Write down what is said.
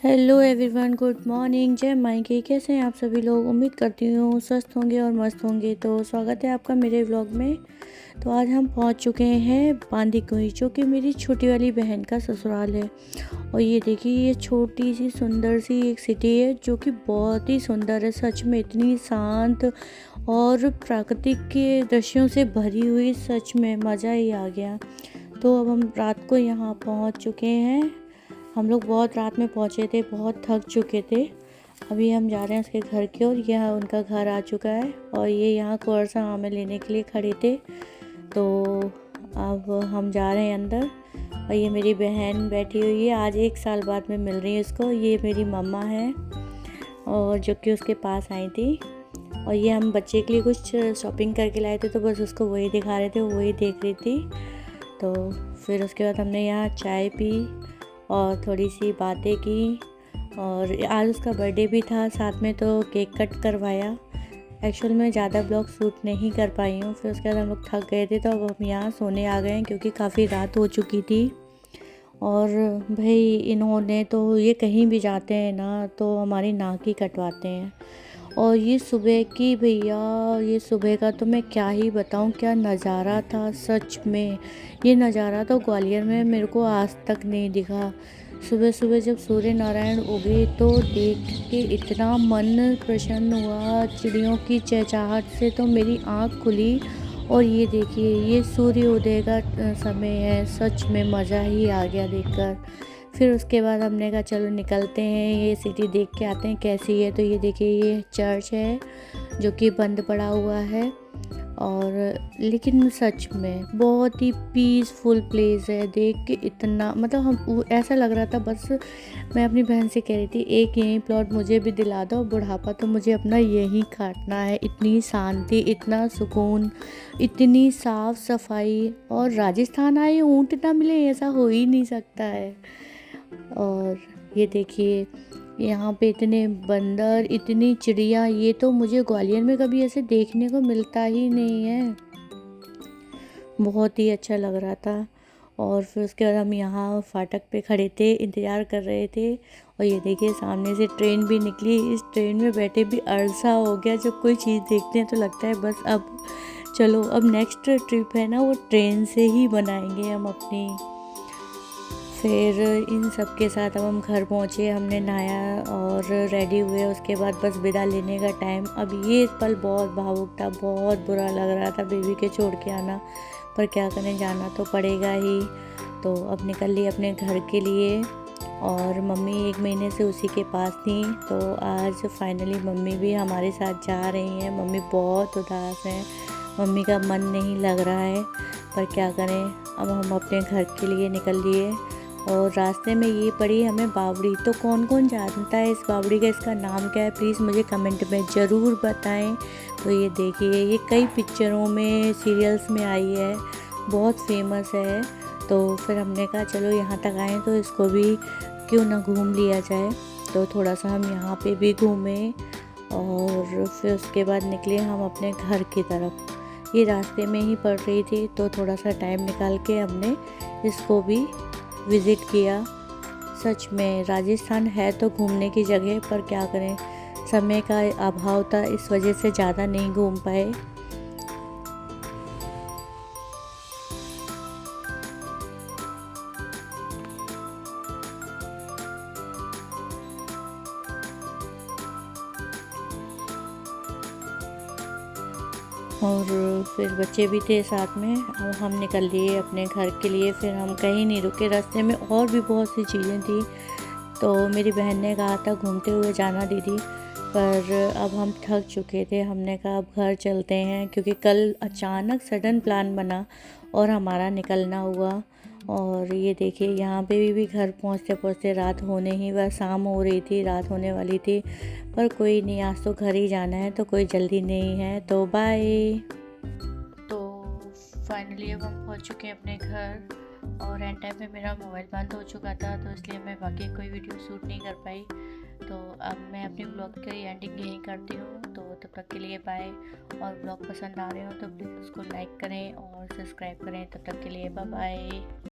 Hello everyone, good morning. जय मायके। कैसे हैं आप सभी लोग? उम्मीद करती हूँ स्वस्थ होंगे और मस्त होंगे। तो स्वागत है आपका मेरे व्लॉग में। तो आज हम पहुँच चुके हैं बांदीकुई, जो कि मेरी छोटी वाली बहन का ससुराल है। और ये देखिए, ये छोटी सी सुंदर सी एक सिटी है जो कि बहुत ही सुंदर है। सच में इतनी शांत और प्राकृतिक के दृश्यों से भरी हुई, सच में मज़ा ही आ गया। तो अब हम रात को यहाँ पहुँच चुके हैं। हम लोग बहुत रात में पहुँचे थे, बहुत थक चुके थे। अभी हम जा रहे हैं उसके घर की ओर। यह उनका घर आ चुका है और ये यहाँ कोरसा हमें लेने के लिए खड़े थे। तो अब हम जा रहे हैं अंदर। और ये मेरी बहन बैठी हुई है, आज 1 साल बाद में मिल रही है इसको। ये मेरी मम्मा है और जो कि उसके पास आई थी। और ये हम बच्चे के लिए कुछ शॉपिंग करके लाए थे, तो बस उसको वही दिखा रहे थे, वही देख रही थी। तो फिर उसके बाद हमने यहाँ चाय पी और थोड़ी सी बातें की। और आज उसका बर्थडे भी था साथ में, तो केक कट करवाया। एक्चुअल में ज़्यादा ब्लॉग शूट नहीं कर पाई हूँ। फिर उसके बाद हम लोग थक गए थे, तो अब हम यहाँ सोने आ गए हैं क्योंकि काफ़ी रात हो चुकी थी। और भाई इन्होंने तो, ये कहीं भी जाते हैं ना तो हमारी नाक ही कटवाते हैं। और ये सुबह की, भैया ये सुबह का तो मैं क्या ही बताऊं, क्या नज़ारा था। सच में ये नज़ारा तो ग्वालियर में मेरे को आज तक नहीं दिखा। सुबह सुबह जब सूर्य नारायण उगे तो देख के इतना मन प्रसन्न हुआ। चिड़ियों की चहचहाट से तो मेरी आँख खुली। और ये देखिए, ये सूर्योदय का समय है। सच में मज़ा ही आ गया देखकर। फिर उसके बाद हमने कहा चलो निकलते हैं, ये सिटी देख के आते हैं कैसी है। तो ये देखिए, ये चर्च है जो कि बंद पड़ा हुआ है। और लेकिन सच में बहुत ही पीसफुल प्लेस है। देख के इतना, मतलब हम, ऐसा लग रहा था बस। मैं अपनी बहन से कह रही थी एक यहीं प्लॉट मुझे भी दिला दो, बुढ़ापा तो मुझे अपना यहीं काटना है। इतनी शांति, इतना सुकून, इतनी साफ सफाई। और राजस्थान आए ऊँट ना मिले, ऐसा हो ही नहीं सकता है। और ये देखिए, यहाँ पे इतने बंदर, इतनी चिड़िया, ये तो मुझे ग्वालियर में कभी ऐसे देखने को मिलता ही नहीं है। बहुत ही अच्छा लग रहा था। और फिर उसके बाद हम यहाँ फाटक पे खड़े थे, इंतज़ार कर रहे थे। और ये देखिए, सामने से ट्रेन भी निकली। इस ट्रेन में बैठे भी अरसा हो गया। जब कोई चीज़ देखते हैं तो लगता है बस अब चलो, अब नेक्स्ट ट्रिप है ना वो ट्रेन से ही बनाएंगे हम अपनी। फिर इन सब के साथ अब हम घर पहुँचे, हमने नहाया और रेडी हुए। उसके बाद बस विदा लेने का टाइम। अब ये पल बहुत भावुक था, बहुत बुरा लग रहा था बेबी के छोड़ के आना, पर क्या करें, जाना तो पड़ेगा ही। तो अब निकल ली अपने घर के लिए। और मम्मी 1 महीने से उसी के पास थी, तो आज फाइनली मम्मी भी हमारे साथ जा रही हैं। मम्मी बहुत उदास हैं, मम्मी का मन नहीं लग रहा है, पर क्या करें। अब हम अपने घर के लिए निकल लिए। और रास्ते में ये पड़ी हमें बावड़ी। तो कौन कौन जानता है इस बावड़ी का, इसका नाम क्या है, प्लीज़ मुझे कमेंट में ज़रूर बताएं। तो ये देखिए, ये कई पिक्चरों में, सीरियल्स में आई है, बहुत फेमस है। तो फिर हमने कहा चलो यहाँ तक आए तो इसको भी क्यों ना घूम लिया जाए। तो थोड़ा सा हम यहाँ पे भी घूमे और फिर उसके बाद निकले हम अपने घर की तरफ। ये रास्ते में ही पड़ रही थी, तो थोड़ा सा टाइम निकाल के हमने इसको भी विज़िट किया। सच में राजस्थान है तो घूमने की जगह, पर क्या करें, समय का अभाव था, इस वजह से ज़्यादा नहीं घूम पाए। और फिर बच्चे भी थे साथ में। अब हम निकल लिए अपने घर के लिए। फिर हम कहीं नहीं रुके, रास्ते में और भी बहुत सी चीज़ें थी। तो मेरी बहन ने कहा था घूमते हुए जाना दीदी, पर अब हम थक चुके थे। हमने कहा अब घर चलते हैं, क्योंकि कल अचानक सडन प्लान बना और हमारा निकलना हुआ। और ये देखिए, यहाँ पे भी घर पहुँचते पहुँचते रात होने ही, वह शाम हो रही थी, रात होने वाली थी। पर कोई नहीं, आज तो घर ही जाना है, तो कोई जल्दी नहीं है। तो बाय। तो फाइनली अब हम पहुँच चुके हैं अपने घर। और एंड टाइम पे मेरा मोबाइल बंद हो चुका था, तो इसलिए मैं बाकी कोई वीडियो शूट नहीं कर पाई। तो अब मैं अपनी ब्लॉग की एंडिंग यहीं करती हूँ। तो तब तक के लिए बाय। और ब्लॉग पसंद आ रहे हो तो प्लीज़ उसको लाइक करें और सब्सक्राइब करें। तब तक के लिए बाय बाय।